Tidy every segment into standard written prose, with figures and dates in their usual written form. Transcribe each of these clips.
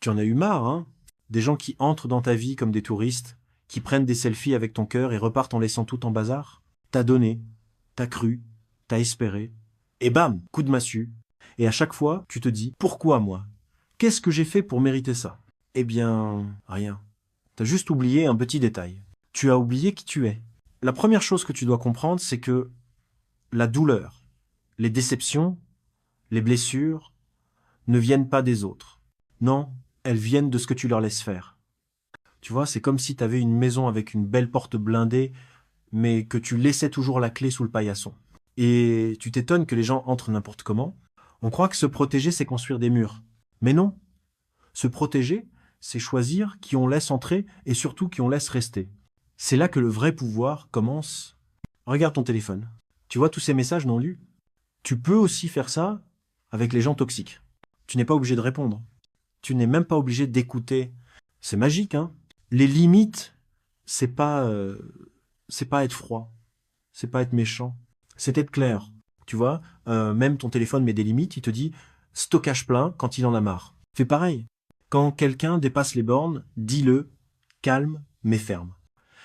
Tu en as eu marre, hein? Des gens qui entrent dans ta vie comme des touristes, qui prennent des selfies avec ton cœur et repartent en laissant tout en bazar. T'as donné, t'as cru, t'as espéré, et bam, coup de massue. Et à chaque fois, tu te dis, pourquoi moi? Qu'est-ce que j'ai fait pour mériter ça? Eh bien, rien. T'as juste oublié un petit détail. Tu as oublié qui tu es. La première chose que tu dois comprendre, c'est que la douleur, les déceptions, les blessures ne viennent pas des autres. Non, elles viennent de ce que tu leur laisses faire. Tu vois, c'est comme si tu avais une maison avec une belle porte blindée, mais que tu laissais toujours la clé sous le paillasson. Et tu t'étonnes que les gens entrent n'importe comment. On croit que se protéger, c'est construire des murs. Mais non. Se protéger, c'est choisir qui on laisse entrer et surtout qui on laisse rester. C'est là que le vrai pouvoir commence. Regarde ton téléphone. Tu vois tous ces messages non lus? Tu peux aussi faire ça avec les gens toxiques. Tu n'es pas obligé de répondre. Tu n'es même pas obligé d'écouter. C'est magique, hein? Les limites, c'est pas être froid. C'est pas être méchant. C'est être clair. Tu vois, même ton téléphone met des limites, il te dit stockage plein quand il en a marre. Fais pareil. Quand quelqu'un dépasse les bornes, dis-le, calme mais ferme.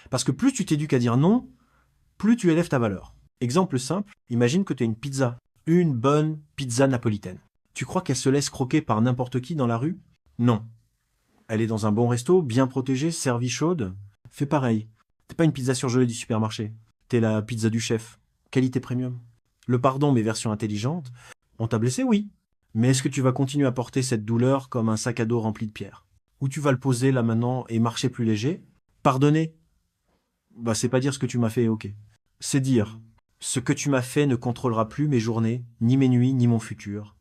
Parce que plus tu t'éduques à dire non, plus tu élèves ta valeur. Exemple simple, imagine que tu as une pizza, une bonne pizza napolitaine. Tu crois qu'elle se laisse croquer par n'importe qui dans la rue? Non. Elle est dans un bon resto, bien protégée, servie chaude. Fais pareil. T'es pas une pizza surgelée du supermarché. T'es la pizza du chef. Qualité premium. Le pardon, mais version intelligente. On t'a blessé, oui. Mais est-ce que tu vas continuer à porter cette douleur comme un sac à dos rempli de pierres? Ou tu vas le poser là maintenant et marcher plus léger? Pardonner? Bah, c'est pas dire ce que tu m'as fait, ok. C'est dire, ce que tu m'as fait ne contrôlera plus mes journées, ni mes nuits, ni mon futur.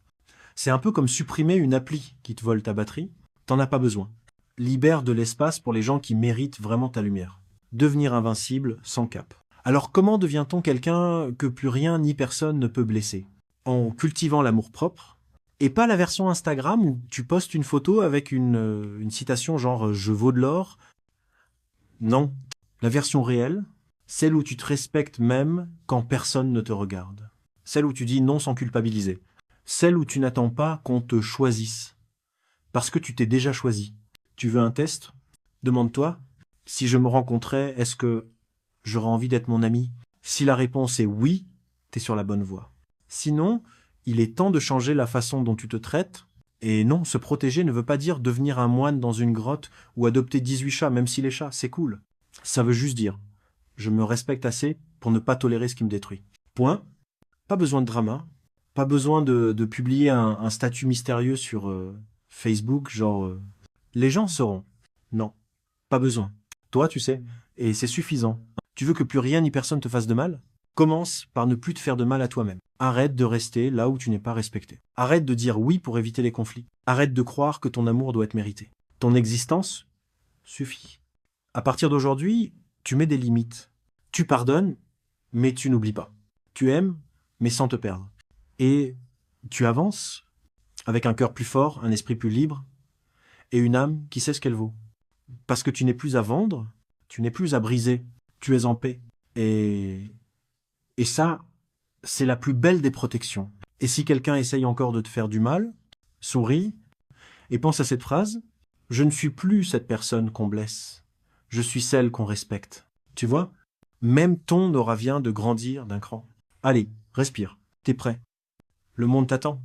C'est un peu comme supprimer une appli qui te vole ta batterie. T'en as pas besoin. Libère de l'espace pour les gens qui méritent vraiment ta lumière. Devenir invincible sans cap. Alors comment devient-on quelqu'un que plus rien ni personne ne peut blesser? En cultivant l'amour-propre, et pas la version Instagram où tu postes une photo avec une citation genre je vaux de l'or. Non. La version réelle, celle où tu te respectes même quand personne ne te regarde. Celle où tu dis non sans culpabiliser. Celle où tu n'attends pas qu'on te choisisse. Parce que tu t'es déjà choisi. Tu veux un test? Demande-toi, si je me rencontrais, est-ce que j'aurais envie d'être mon ami? Si la réponse est oui, t'es sur la bonne voie. Sinon, il est temps de changer la façon dont tu te traites. Et non, se protéger ne veut pas dire devenir un moine dans une grotte ou adopter 18 chats, même si les chats, c'est cool. Ça veut juste dire, je me respecte assez pour ne pas tolérer ce qui me détruit. Point. Pas besoin de drama. Pas besoin de publier un statut mystérieux sur Facebook, genre les gens sauront. Non, pas besoin. Toi, tu sais, et c'est suffisant. Tu veux que plus rien ni personne te fasse de mal? Commence par ne plus te faire de mal à toi-même. Arrête de rester là où tu n'es pas respecté. Arrête de dire oui pour éviter les conflits. Arrête de croire que ton amour doit être mérité. Ton existence suffit. À partir d'aujourd'hui, tu mets des limites. Tu pardonnes, mais tu n'oublies pas. Tu aimes, mais sans te perdre. Et tu avances avec un cœur plus fort, un esprit plus libre et une âme qui sait ce qu'elle vaut. Parce que tu n'es plus à vendre, tu n'es plus à briser, tu es en paix. Et ça, c'est la plus belle des protections. Et si quelqu'un essaye encore de te faire du mal, souris et pense à cette phrase, je ne suis plus cette personne qu'on blesse, je suis celle qu'on respecte. Tu vois? Même ton aura vient de grandir d'un cran. Allez, respire, t'es prêt. Le monde t'attend.